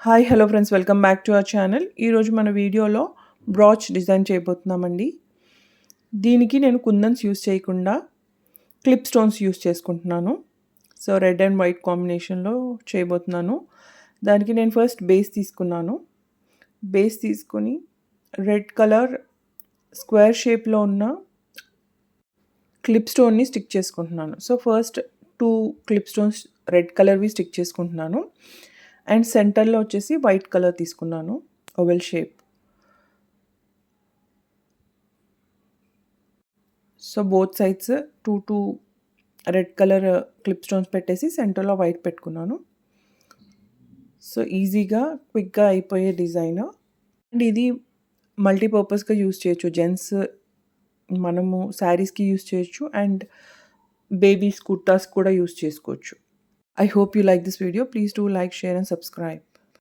Hi hello friends, welcome back to our channel. ఈరోజు మన వీడియోలో బ్రాచ్ డిజైన్ చేయబోతున్నామండి. దీనికి నేను కుందన్స్ యూస్ చేయకుండా క్లిప్ స్టోన్స్ యూస్ చేసుకుంటున్నాను. సో రెడ్ అండ్ వైట్ కాంబినేషన్లో చేయబోతున్నాను. దానికి నేను ఫస్ట్ బేస్ తీసుకున్నాను. బేస్ తీసుకొని రెడ్ కలర్ స్క్వేర్ షేప్లో ఉన్న క్లిప్ స్టోన్ని స్టిక్ చేసుకుంటున్నాను. So first 2 clip stones red కలర్వి స్టిక్ చేసుకుంటున్నాను. అండ్ సెంటర్లో వచ్చేసి వైట్ కలర్ తీసుకున్నాను, oval shape. So both sides 2 red colour clip stones పెట్టేసి సెంటర్లో వైట్ పెట్టుకున్నాను. సో ఈజీగా క్విక్గా అయిపోయే డిజైన్. అండ్ ఇది మల్టీపర్పస్గా యూస్ చేయొచ్చు. జెంట్స్ మనము శారీస్కి యూస్ చేయొచ్చు అండ్ బేబీస్ కుర్తాస్ కూడా యూస్ చేసుకోవచ్చు. I hope you like this video. Please do like, share and subscribe.